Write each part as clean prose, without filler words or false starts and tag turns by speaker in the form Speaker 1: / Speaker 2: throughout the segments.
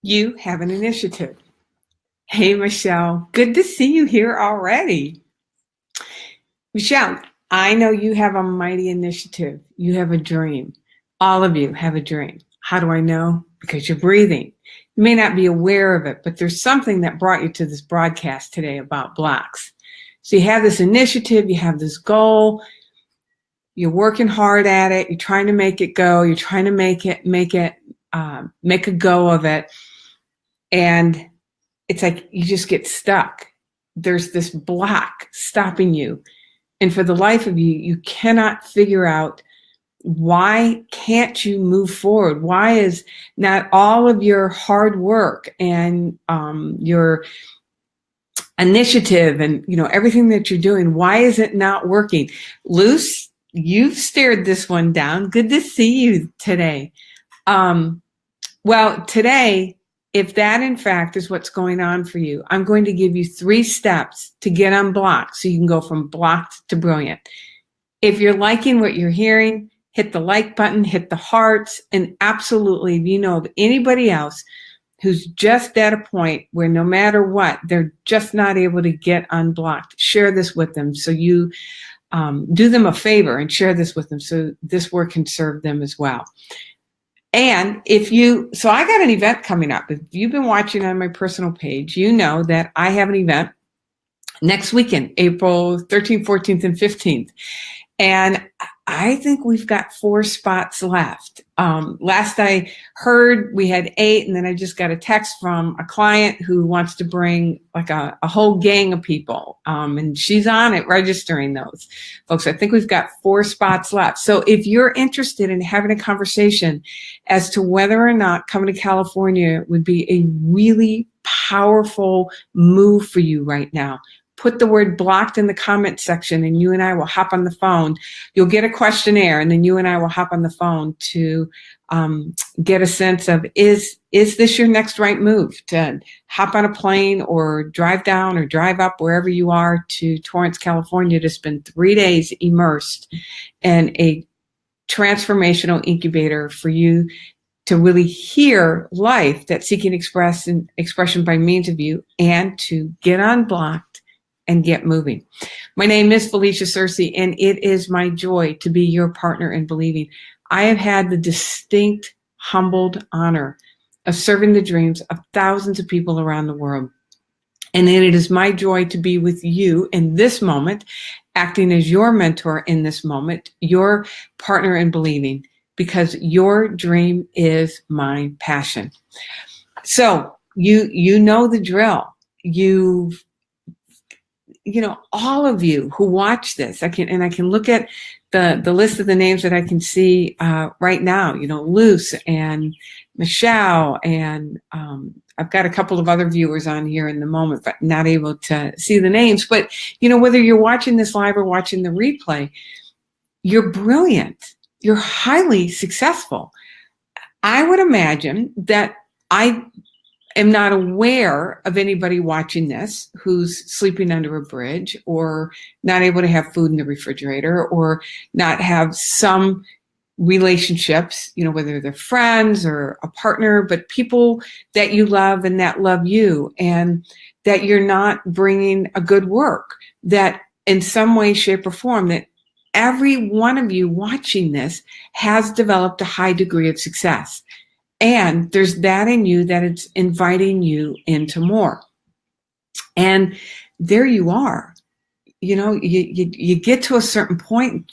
Speaker 1: You have an initiative. Hey, Michelle, good to see you here already. Michelle, I know you have a mighty initiative. You have a dream. All of you have a dream. How do I know? Because you're breathing. You may not be aware of it, but there's something that brought you to this broadcast today about blocks. So you have this initiative, you have this goal, you're working hard at it, you're trying to make it go, you're trying to make a go of it. And it's like you just get stuck. There's this block stopping you. And for the life of you, you cannot figure out why can't you move forward? Why is not all of your hard work and your initiative and everything that you're doing, why is it not working? Luce, you've stared this one down. Good to see you today. Well, today, if that in fact is what's going on for you, I'm going to give you 3 steps to get unblocked so you can go from blocked to brilliant. If you're liking what you're hearing, hit the like button, hit the hearts, and absolutely, if you know of anybody else who's just at a point where no matter what, they're just not able to get unblocked, share this with them so you do them a favor and share this with them so this work can serve them as well. And so I got an event coming up. If you've been watching on my personal page, you know that I have an event next weekend, April 13th, 14th, and 15th. And I think we've got 4 spots left. Last I heard, we had 8, and then I just got a text from a client who wants to bring like a whole gang of people. And she's on it registering those folks. I think we've got 4 spots left. So if you're interested in having a conversation as to whether or not coming to California would be a really powerful move for you right now, put the word blocked in the comment section and you and I will hop on the phone. You'll get a questionnaire and then you and I will hop on the phone to get a sense of, is this your next right move to hop on a plane or drive down or drive up wherever you are to Torrance, California to spend 3 days immersed in a transformational incubator for you to really hear life that's seeking expression by means of you and to get unblocked and get moving. My name is Felicia Searcy, and it is my joy to be your partner in believing. I have had the distinct, humbled honor of serving the dreams of thousands of people around the world. And it is my joy to be with you in this moment, acting as your mentor in this moment, your partner in believing, because your dream is my passion. So you know the drill. All of you who watch this, I can look at the list of the names that I can see right now, Luce and Michelle, and I've got a couple of other viewers on here in the moment, but not able to see the names. But, whether you're watching this live or watching the replay, you're brilliant. You're highly successful. I would imagine that I am not aware of anybody watching this who's sleeping under a bridge or not able to have food in the refrigerator or not have some relationships, whether they're friends or a partner, but people that you love and that love you, and that you're not bringing a good work, that in some way, shape, or form, that every one of you watching this has developed a high degree of success. And there's that in you that it's inviting you into more. And there you are. You get to a certain point,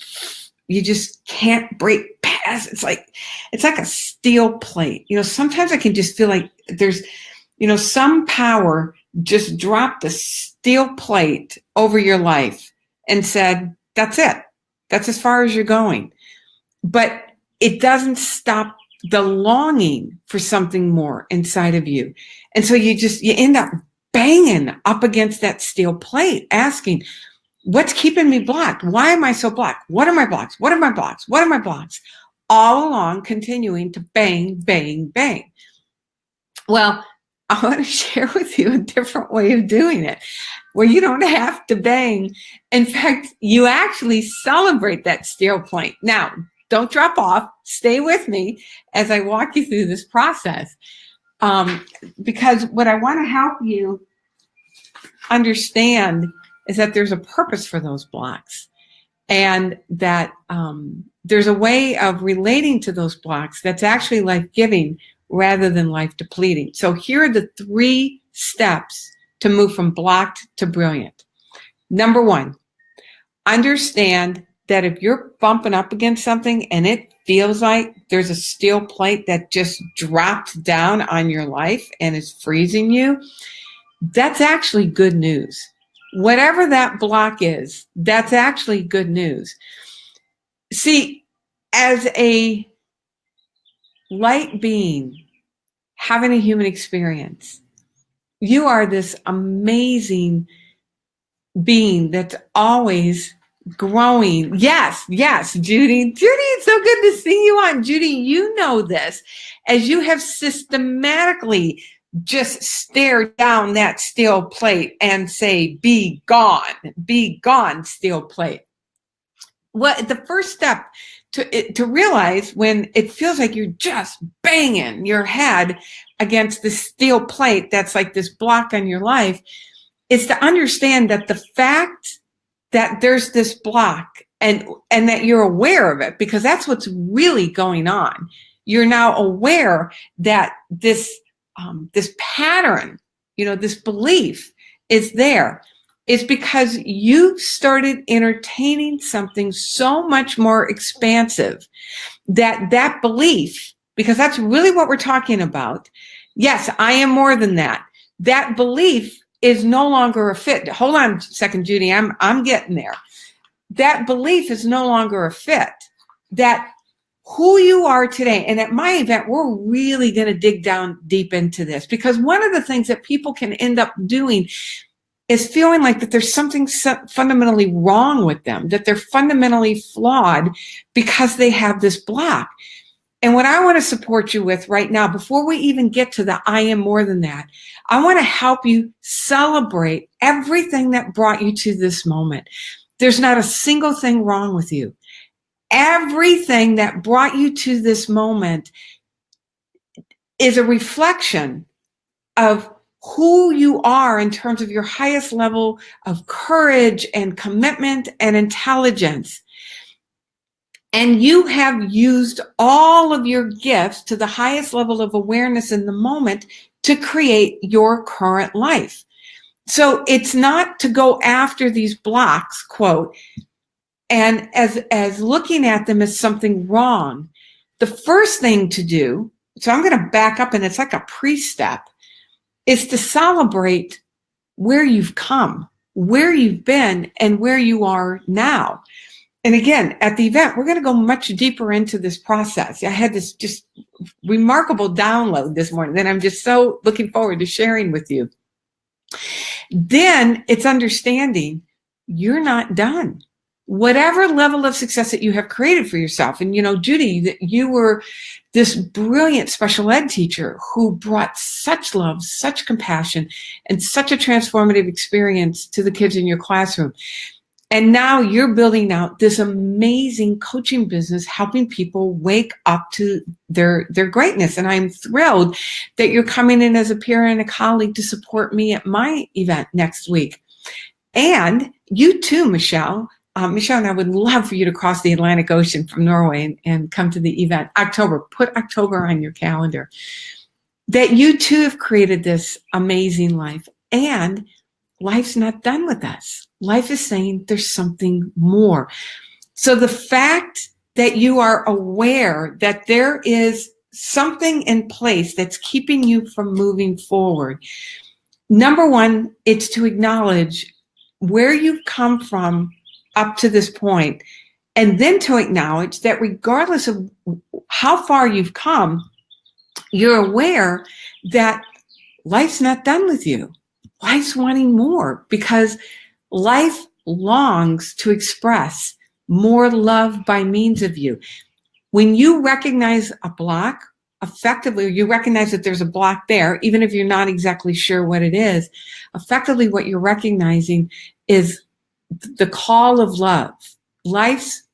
Speaker 1: you just can't break past. It's like a steel plate. Sometimes I can just feel like there's, some power just dropped the steel plate over your life and said, that's it. That's as far as you're going. But it doesn't stop the longing for something more inside of you. And so you end up banging up against that steel plate, asking, what's keeping me blocked? Why am I so blocked? What are my blocks? What are my blocks? What are my blocks? All along continuing to bang, bang, bang. Well, I want to share with you a different way of doing it, where you don't have to bang. In fact, you actually celebrate that steel plate. Now, don't drop off. Stay with me as I walk you through this process. Because what I want to help you understand is that there's a purpose for those blocks, and that there's a way of relating to those blocks that's actually life-giving rather than life-depleting. So here are the 3 steps to move from blocked to brilliant. Number 1, understand that if you're bumping up against something and it feels like there's a steel plate that just dropped down on your life and is freezing you, that's actually good news. Whatever that block is, that's actually good news. See, as a light being having a human experience, you are this amazing being that's always growing. Yes, Judy. Judy, it's so good to see you on. Judy, you know this, as you have systematically just stare down that steel plate and say, be gone, steel plate. What the first step to realize when it feels like you're just banging your head against the steel plate that's like this block on your life is to understand that the fact that there's this block and that you're aware of it, because that's what's really going on. You're now aware that this pattern, this belief is there. It's because you started entertaining something so much more expansive that belief, because that's really what we're talking about. Yes, I am more than that. That belief is no longer a fit. Hold on a second, Judy. I'm getting there. That belief is no longer a fit. That who you are today, and at my event, we're really going to dig down deep into this, because one of the things that people can end up doing is feeling like that there's something fundamentally wrong with them, that they're fundamentally flawed because they have this block. And what I want to support you with right now, before we even get to the I am more than that, I want to help you celebrate everything that brought you to this moment. There's not a single thing wrong with you. Everything that brought you to this moment is a reflection of who you are in terms of your highest level of courage and commitment and intelligence. And you have used all of your gifts to the highest level of awareness in the moment to create your current life. So it's not to go after these blocks, quote, and as looking at them as something wrong. The first thing to do, so I'm going to back up, and it's like a pre-step, is to celebrate where you've come, where you've been, and where you are now. And again, at the event, we're going to go much deeper into this process. I had this just remarkable download this morning that I'm just so looking forward to sharing with you. Then it's understanding you're not done. Whatever level of success that you have created for yourself. And, Judy, that you were this brilliant special ed teacher who brought such love, such compassion, and such a transformative experience to the kids in your classroom. And now you're building out this amazing coaching business, helping people wake up to their greatness. And I'm thrilled that you're coming in as a peer and a colleague to support me at my event next week. And you too, Michelle. Michelle and I would love for you to cross the Atlantic Ocean from Norway and come to the event. October, put October on your calendar. That you too have created this amazing life. And life's not done with us. Life is saying there's something more. So the fact that you are aware that there is something in place that's keeping you from moving forward. Number one, it's to acknowledge where you've come from up to this point, and then to acknowledge that regardless of how far you've come, you're aware that life's not done with you. Life's wanting more, because life longs to express more love by means of you. When you recognize a block, effectively, you recognize that there's a block there, even if you're not exactly sure what it is, effectively what you're recognizing is the call of love. Life's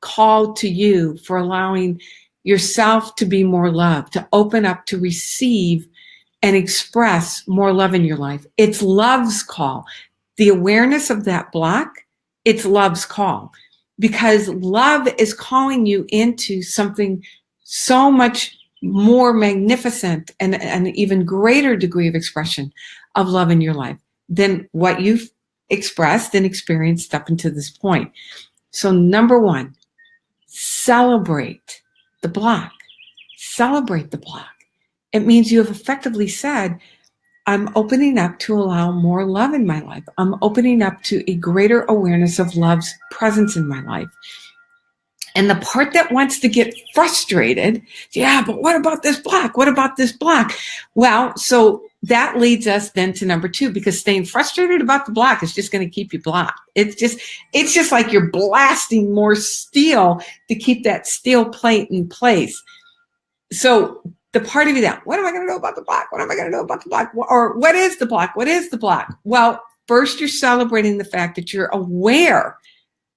Speaker 1: call to you for allowing yourself to be more loved, to open up, to receive and express more love in your life. It's love's call. The awareness of that block, it's love's call, because love is calling you into something so much more magnificent and an even greater degree of expression of love in your life than what you've expressed and experienced up until this point. So number one, celebrate the block. Celebrate the block. It means you have effectively said, I'm opening up to allow more love in my life. I'm opening up to a greater awareness of love's presence in my life. And the part that wants to get frustrated, yeah, but what about this block? What about this block? Well, so that leads us then to number two, because staying frustrated about the block is just going to keep you blocked. It's just like you're blasting more steel to keep that steel plate in place. So the part of you that, what am I going to know about the block? What am I going to know about the block? Or what is the block? What is the block? Well, first you're celebrating the fact that you're aware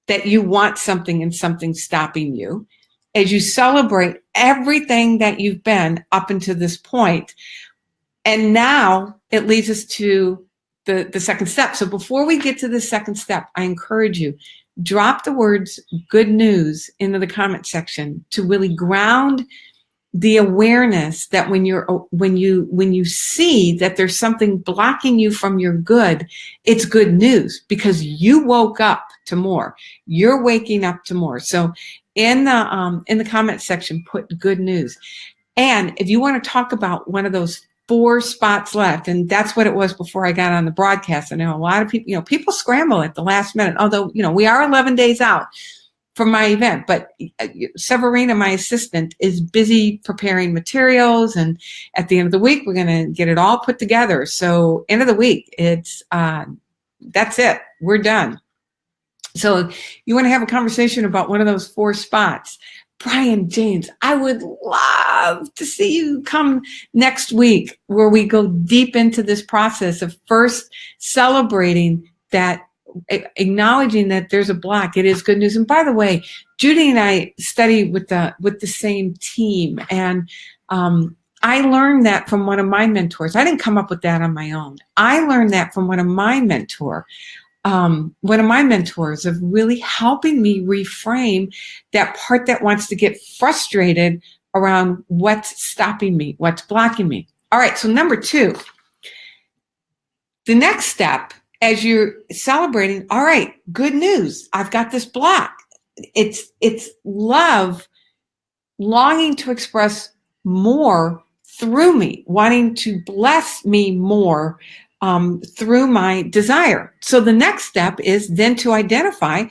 Speaker 1: that you want something and something's stopping you. As you celebrate everything that you've been up until this point. And now it leads us to the second step. So before we get to the second step, I encourage you, drop the words good news into the comment section to really ground the awareness that when you see that there's something blocking you from your good, it's good news because you woke up to more. You're waking up to more. So in the comment section, put good news. And if you want to talk about one of those 4 spots left, and that's what it was before I got on the broadcast. I know a lot of people, people scramble at the last minute, although, we are 11 days out from my event, but Severina, my assistant, is busy preparing materials, and at the end of the week, we're going to get it all put together. So end of the week, it's that's it. We're done. So you want to have a conversation about one of those 4 spots. Brian, James, I would love to see you come next week where we go deep into this process of first celebrating that, acknowledging that there's a block. It is good news. And by the way, Judy and I study with the same team. And I learned that from one of my mentors. I didn't come up with that on my own. I learned that from one of my mentors of really helping me reframe that part that wants to get frustrated around what's stopping me, what's blocking me. All right, so number 2, the next step as you're celebrating, all right, good news, I've got this block. It's love longing to express more through me, wanting to bless me more through my desire. So the next step is then to identify,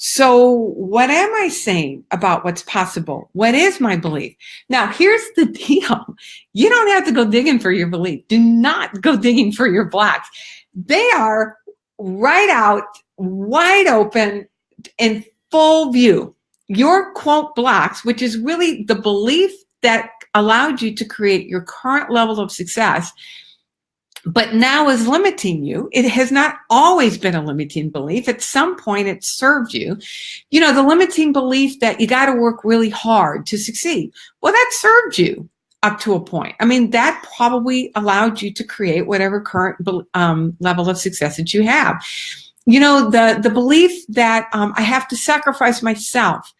Speaker 1: so what am I saying about what's possible? What is my belief? Now, here's the deal. You don't have to go digging for your belief. Do not go digging for your blocks. They are right out, wide open, in full view. Your quote blocks, which is really the belief that allowed you to create your current level of success, but now is limiting you. It has not always been a limiting belief. At some point, it served you. The limiting belief that you got to work really hard to succeed. Well, that served you up to a point. I mean, that probably allowed you to create whatever current level of success that you have. The belief that I have to sacrifice myself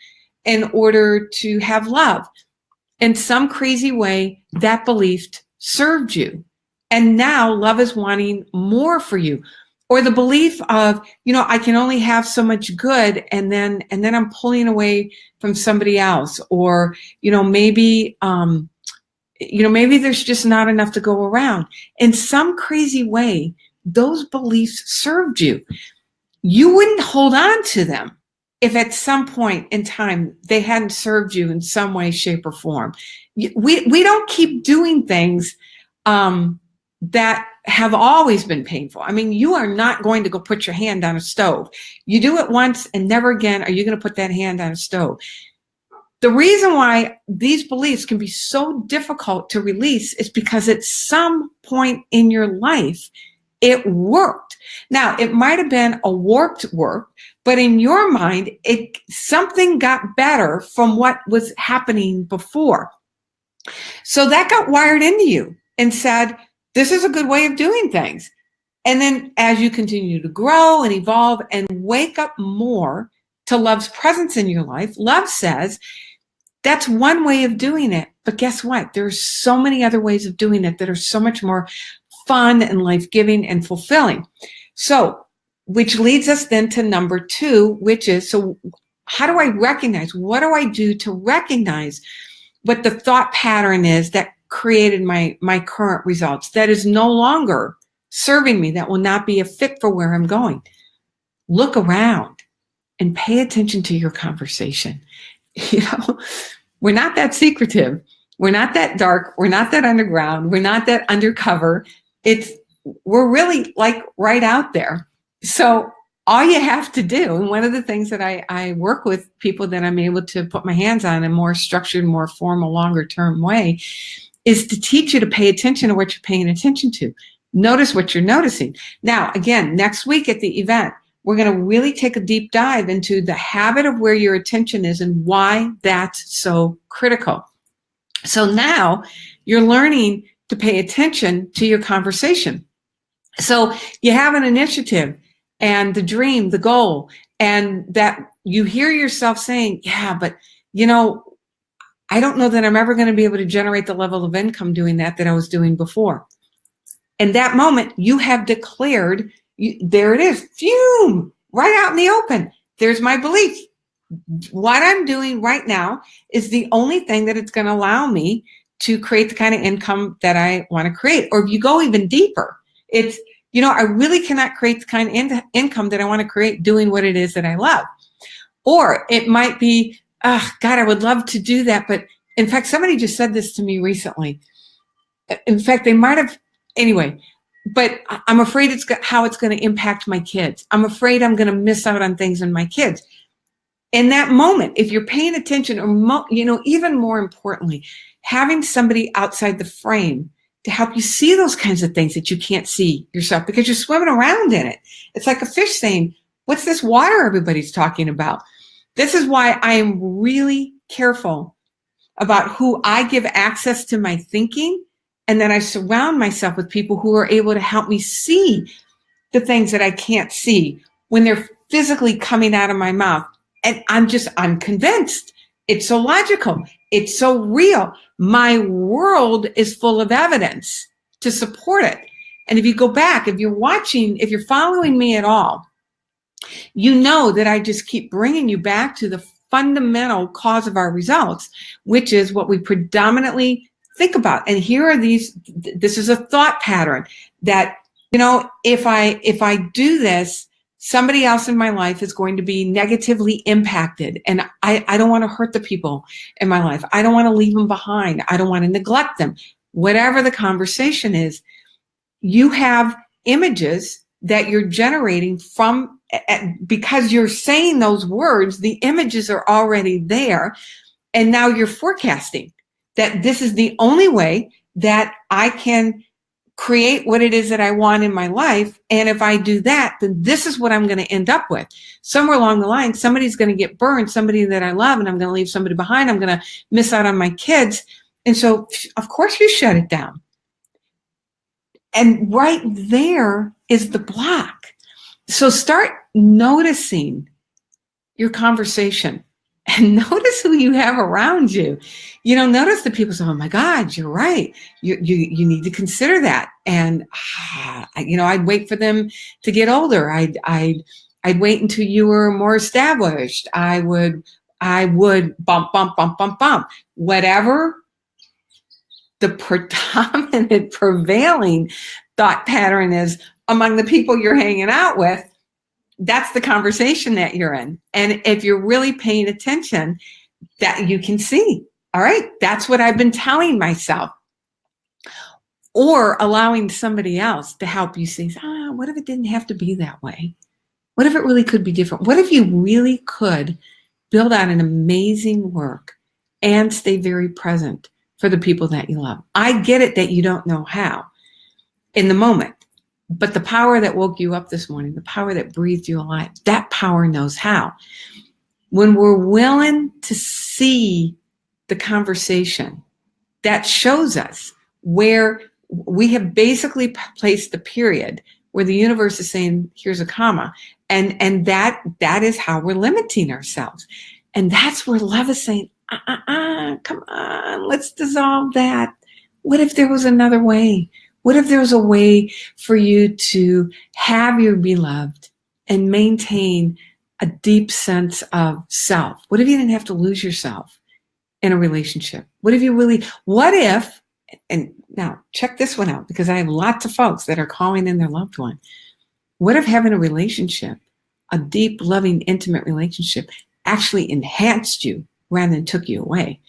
Speaker 1: in order to have love. In some crazy way, that belief served you. And now love is wanting more for you. Or the belief of, I can only have so much good and then I'm pulling away from somebody else. Or, maybe there's just not enough to go around. In some crazy way, those beliefs served you. You wouldn't hold on to them if at some point in time they hadn't served you in some way, shape, or form. We don't keep doing things that have always been painful. I mean, you are not going to go put your hand on a stove. You do it once and never again are you going to put that hand on a stove. The reason why these beliefs can be so difficult to release is because at some point in your life, it worked. Now, it might have been a warped work, but in your mind, something got better from what was happening before. So that got wired into you. and said, this is a good way of doing things. And then as you continue to grow and evolve and wake up more to love's presence in your life, love says, that's one way of doing it. But guess what? There's so many other ways of doing it that are so much more fun and life-giving and fulfilling. So, which leads us then to number 2, which is, so how do I recognize? What do I do to recognize what the thought pattern is that created my current results, that is no longer serving me, that will not be a fit for where I'm going? Look around and pay attention to your conversation. You know, we're not that secretive. We're not that dark. We're not that underground. We're not that undercover. We're really like right out there. So all you have to do, and one of the things that I work with people that I'm able to put my hands on in a more structured, more formal, longer term way, is to teach you to pay attention to what you're paying attention to. Notice what you're noticing. Now, again, next week at the event, we're going to really take a deep dive into the habit of where your attention is and why that's so critical. So now you're learning to pay attention to your conversation. So you have an initiative and the dream, the goal, and that you hear yourself saying, yeah, but you know, I don't know that I'm ever going to be able to generate the level of income doing that I was doing before. In that moment, you have declared, there it is, fume, right out in the open. There's my belief. What I'm doing right now is the only thing that it's going to allow me to create the kind of income that I want to create. Or if you go even deeper, it's, you know, I really cannot create the kind of income that I want to create doing what it is that I love. Or it might be, oh, God, I would love to do that. But in fact, somebody just said this to me recently. In fact, they might have, anyway, but I'm afraid how it's going to impact my kids. I'm afraid I'm going to miss out on things in my kids. In that moment, if you're paying attention, or, you know, even more importantly, having somebody outside the frame to help you see those kinds of things that you can't see yourself because you're swimming around in it. It's like a fish saying, what's this water everybody's talking about? This is why I am really careful about who I give access to my thinking, and then I surround myself with people who are able to help me see the things that I can't see when they're physically coming out of my mouth. And I'm convinced. It's so logical. It's so real. My world is full of evidence to support it. And if you go back, if you're following me at all, you know that I just keep bringing you back to the fundamental cause of our results, which is what we predominantly think about. And here are this is a thought pattern that, you know, if I do this, somebody else in my life is going to be negatively impacted. And I don't want to hurt the people in my life. I don't want to leave them behind. I don't want to neglect them. Whatever the conversation is, you have images that you're generating from, because you're saying those words, the images are already there. And now you're forecasting that this is the only way that I can create what it is that I want in my life. And if I do that, then this is what I'm going to end up with. Somewhere along the line, somebody's going to get burned, somebody that I love, and I'm going to leave somebody behind. I'm going to miss out on my kids. And so, of course, you shut it down. And right there is the block. So start noticing your conversation and notice who you have around you. You know, notice the people say, oh my God, you're right. You need to consider that. And, you know, I'd wait for them to get older. I'd wait until you were more established. I would bump. Whatever the predominant prevailing thought pattern is among the people you're hanging out with, that's the conversation that you're in. And if you're really paying attention, that you can see, all right, that's what I've been telling myself. Or allowing somebody else to help you see, what if it didn't have to be that way? What if it really could be different? What if you really could build out an amazing work and stay very present for the people that you love? I get it that you don't know how in the moment. But the power that woke you up this morning, the power that breathed you alive, that power knows how. When we're willing to see the conversation, that shows us where we have basically placed the period where the universe is saying, here's a comma. And that is how we're limiting ourselves. And that's where love is saying, come on, let's dissolve that. What if there was another way? What if there was a way for you to have your beloved and maintain a deep sense of self? What if you didn't have to lose yourself in a relationship? What if, and now check this one out, because I have lots of folks that are calling in their loved one. What if having a relationship, a deep, loving, intimate relationship, actually enhanced you rather than took you away?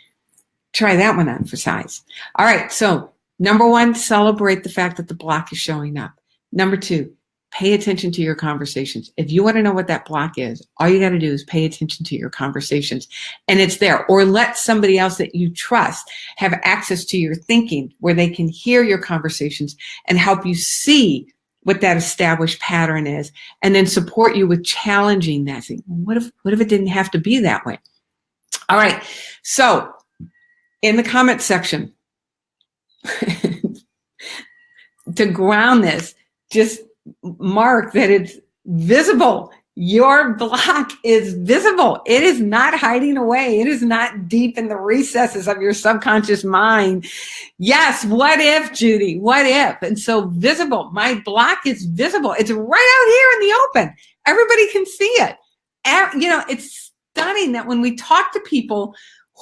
Speaker 1: Try that one on for size. All right, so number one, celebrate the fact that the block is showing up. Number two, pay attention to your conversations. If you want to know what that block is, all you got to do is pay attention to your conversations, and it's there. Or let somebody else that you trust have access to your thinking, where they can hear your conversations and help you see what that established pattern is, and then support you with challenging that. Saying, what if it didn't have to be that way? All right. So in the comment section, to ground this, just mark that it's visible. Your block is visible. It is not hiding away. It is not deep in the recesses of your subconscious mind. Yes, what if, Judy? What if? And so visible. My block is visible. It's right out here in the open. Everybody can see it. It's stunning that when we talk to people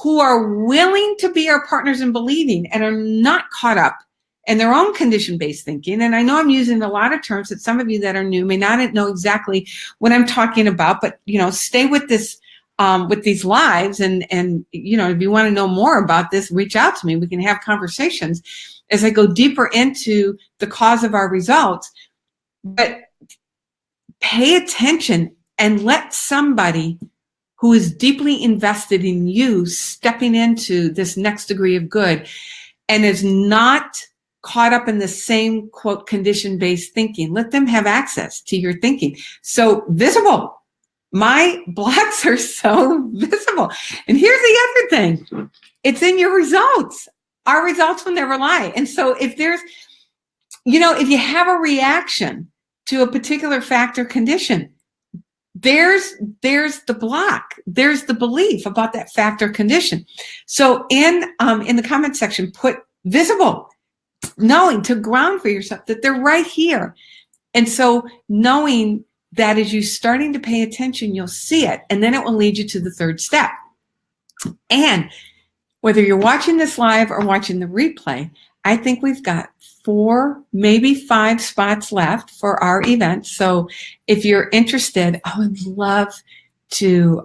Speaker 1: who are willing to be our partners in believing and are not caught up in their own condition-based thinking. And I know I'm using a lot of terms that some of you that are new may not know exactly what I'm talking about, but stay with this, with these lives. And if you want to know more about this, reach out to me. We can have conversations as I go deeper into the cause of our results. But pay attention and let somebody who is deeply invested in you stepping into this next degree of good and is not caught up in the same, quote, condition-based thinking. Let them have access to your thinking. So visible. My blocks are so visible. And here's the other thing. It's in your results. Our results will never lie. And so if there's, if you have a reaction to a particular fact or condition, there's the block. There's the belief about that fact or condition. So in the comment section, put visible. Knowing to ground for yourself that they're right here. And so knowing that as you're starting to pay attention, you'll see it. And then it will lead you to the third step. And whether you're watching this live or watching the replay, I think we've got 4, maybe 5 spots left for our event. So if you're interested, I would love to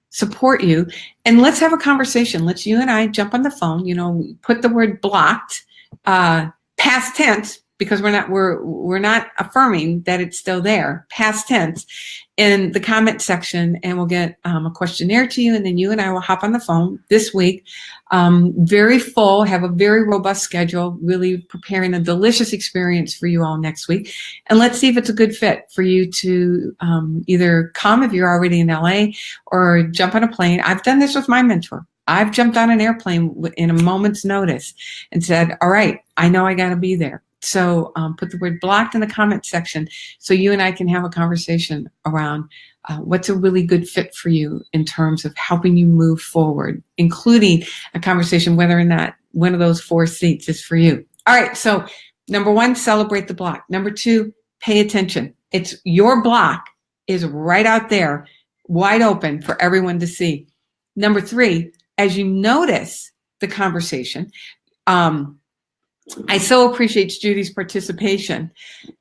Speaker 1: support you. And let's have a conversation. Let's you and I jump on the phone, put the word blocked, past tense, because we're not affirming that it's still there, past tense, in the comment section, and we'll get a questionnaire to you, and then you and I will hop on the phone this week. Very full, have a very robust schedule, really preparing a delicious experience for you all next week. And let's see if it's a good fit for you to either come if you're already in LA or jump on a plane. I've done this with my mentor. I've jumped on an airplane in a moment's notice and said, all right, I know I got to be there. So put the word blocked in the comment section so you and I can have a conversation around what's a really good fit for you in terms of helping you move forward, including a conversation whether or not one of those 4 seats is for you. All right, so number 1, celebrate the block. Number 2, pay attention. It's your block is right out there, wide open for everyone to see. Number 3, as you notice the conversation, I so appreciate Judy's participation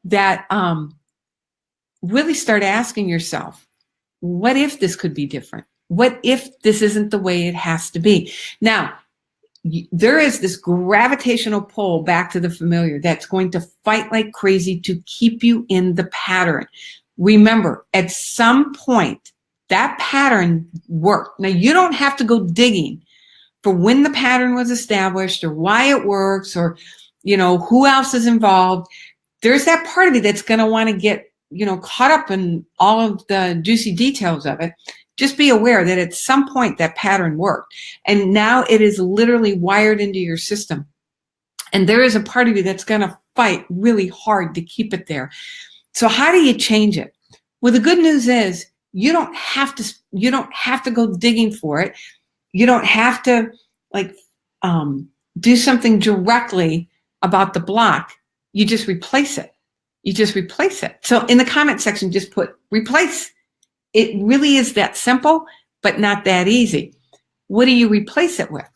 Speaker 1: that really start asking yourself, what if this could be different? What if this isn't the way it has to be? Now, there is this gravitational pull back to the familiar that's going to fight like crazy to keep you in the pattern. Remember, at some point, that pattern worked. Now, you don't have to go digging for when the pattern was established or why it works or, who else is involved. There's that part of you that's going to want to get, caught up in all of the juicy details of it. Just be aware that at some point that pattern worked. And now it is literally wired into your system. And there is a part of you that's going to fight really hard to keep it there. So how do you change it? Well, the good news is you don't have to go digging for it. You don't have to do something directly about the block. You just replace it. So in the comment section, just put replace. It really is that simple, but not that easy. What do you replace it with?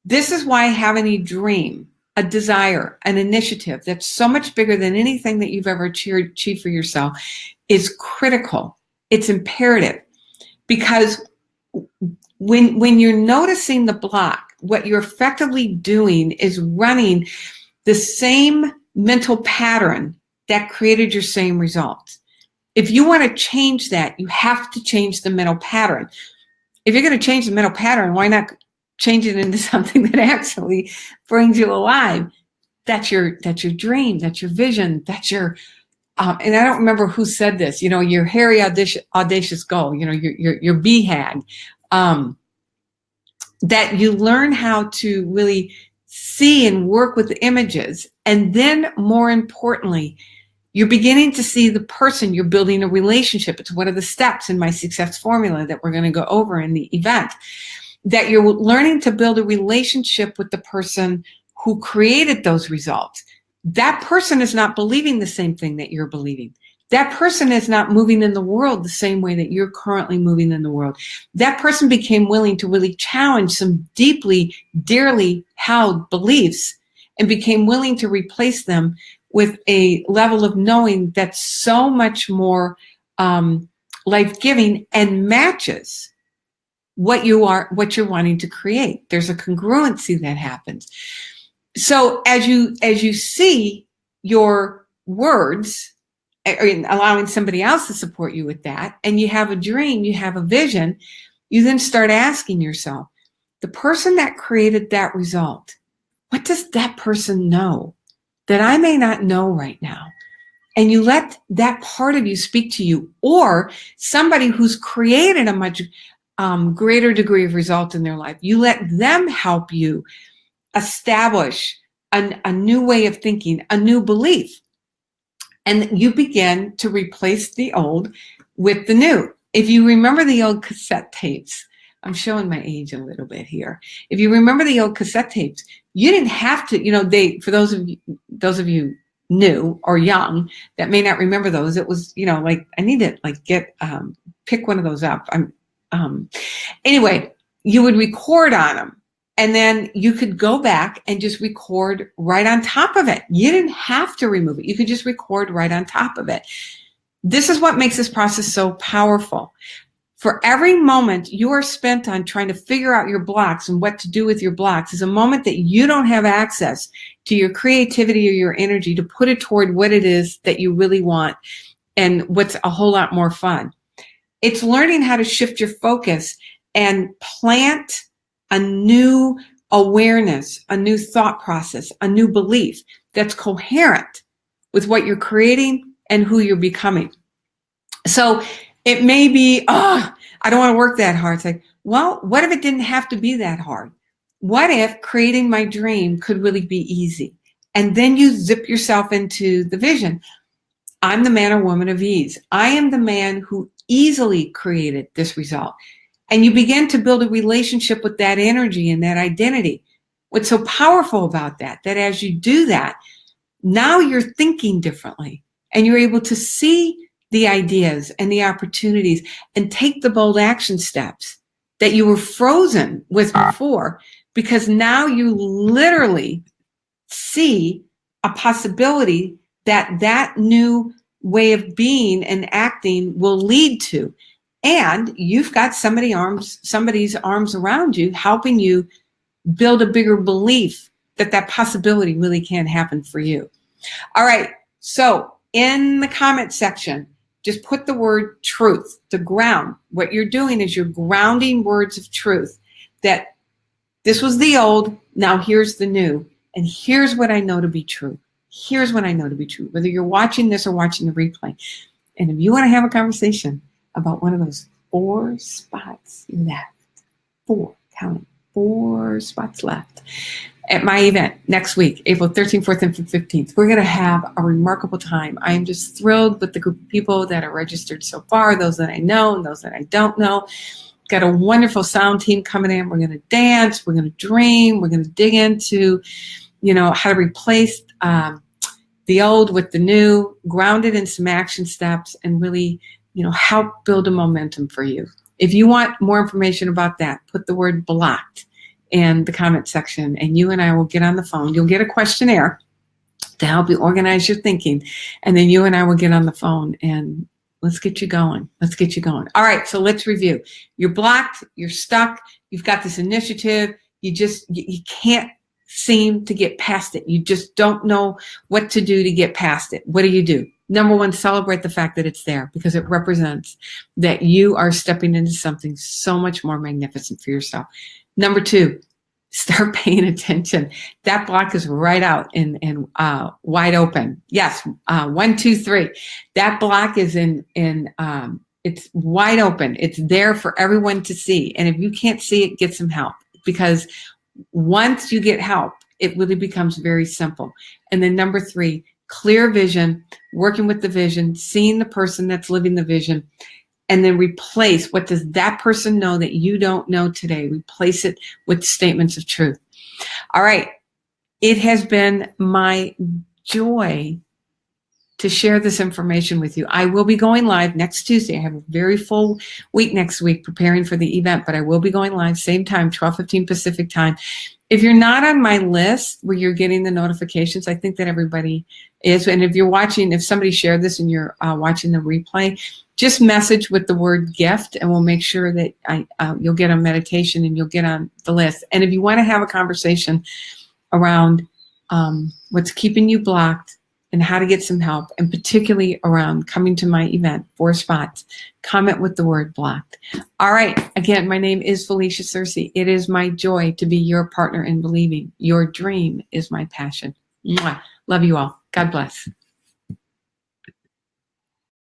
Speaker 1: This is why having a dream, a desire, an initiative that's so much bigger than anything that you've ever achieved for yourself is critical. It's imperative, because when you're noticing the block, what you're effectively doing is running the same mental pattern that created your same results. If you want to change that, you have to change the mental pattern. If you're going to change the mental pattern, why not change it into something that actually brings you alive? That's your dream. That's your vision. That's your, and I don't remember who said this, your hairy audacious goal, your BHAG, that you learn how to really see and work with the images. And then more importantly, you're beginning to see the person. You're building a relationship. It's one of the steps in my success formula that we're going to go over in the event, that you're learning to build a relationship with the person who created those results. That person is not believing the same thing that you're believing. That person is not moving in the world the same way that you're currently moving in the world. That person became willing to really challenge some deeply, dearly held beliefs and became willing to replace them with a level of knowing that's so much more life-giving and matches what you're wanting to create. There's a congruency that happens. So as you see your words, allowing somebody else to support you with that, and you have a dream, you have a vision, you then start asking yourself, the person that created that result, what does that person know that I may not know right now? And you let that part of you speak to you, or somebody who's created a much greater degree of result in their life. You let them help you establish a new way of thinking, a new belief. And you begin to replace the old with the new. If you remember the old cassette tapes, I'm showing my age a little bit here. If you remember the old cassette tapes, you didn't have to, for those of you new or young that may not remember those, it was, I need to pick one of those up. Anyway, you would record on them. And then you could go back and just record right on top of it. You didn't have to remove it. You could just record right on top of it. This is what makes this process so powerful. For every moment you are spent on trying to figure out your blocks and what to do with your blocks is a moment that you don't have access to your creativity or your energy to put it toward what it is that you really want and what's a whole lot more fun. It's learning how to shift your focus and plant a new awareness, a new thought process, a new belief that's coherent with what you're creating and who you're becoming. So it may be, I don't want to work that hard. It's like, well, what if it didn't have to be that hard? What if creating my dream could really be easy? And then you zip yourself into the vision. I'm the man or woman of ease. I am the man who easily created this result. And you begin to build a relationship with that energy and that identity. What's so powerful about that as you do that, now you're thinking differently and you're able to see the ideas and the opportunities and take the bold action steps that you were frozen with before, because now you literally see a possibility that new way of being and acting will lead to. And you've got somebody's arms around you, helping you build a bigger belief that possibility really can happen for you. All right. So in the comment section, just put the word truth to ground. What you're doing is you're grounding words of truth, that this was the old, now here's the new. And here's what I know to be true. Here's what I know to be true, whether you're watching this or watching the replay. And if you want to have a conversation about one of those 4 spots you left, 4, count it, 4 spots left at my event next week, April 13th, 14th, and 15th. We're going to have a remarkable time. I am just thrilled with the group of people that are registered so far, those that I know and those that I don't know. Got a wonderful sound team coming in. We're going to dance. We're going to dream. We're going to dig into, how to replace the old with the new, grounded in some action steps, and really, help build a momentum for you. If you want more information about that, put the word blocked in the comment section, and you and I will get on the phone. You'll get a questionnaire to help you organize your thinking, and then you and I will get on the phone and let's get you going. Let's get you going. All right, so let's review. You're blocked. You're stuck. You've got this initiative. You can't seem to get past it. You just don't know what to do to get past it. What do? Number one, celebrate the fact that it's there, because it represents that you are stepping into something so much more magnificent for yourself. Number two, start paying attention. That block is right out and wide open. Yes, 1, 2, 3. That block is it's wide open. It's there for everyone to see. And if you can't see it, get some help, because once you get help, it really becomes very simple. And then number 3, clear vision, working with the vision, seeing the person that's living the vision, and then replace what does that person know that you don't know today. Replace it with statements of truth. All right. It has been my joy to share this information with you. I will be going live next Tuesday. I have a very full week next week preparing for the event, but I will be going live same time, 12:15 Pacific time. If you're not on my list where you're getting the notifications, I think that everybody is. And if you're watching, if somebody shared this and you're watching the replay, just message with the word gift, and we'll make sure that you'll get a meditation and you'll get on the list. And if you want to have a conversation around what's keeping you blocked and how to get some help, and particularly around coming to my event, 4 spots, comment with the word blocked. All right. Again, my name is Felicia Searcy. It is my joy to be your partner in believing. Your dream is my passion. Mwah. Love you all. God bless.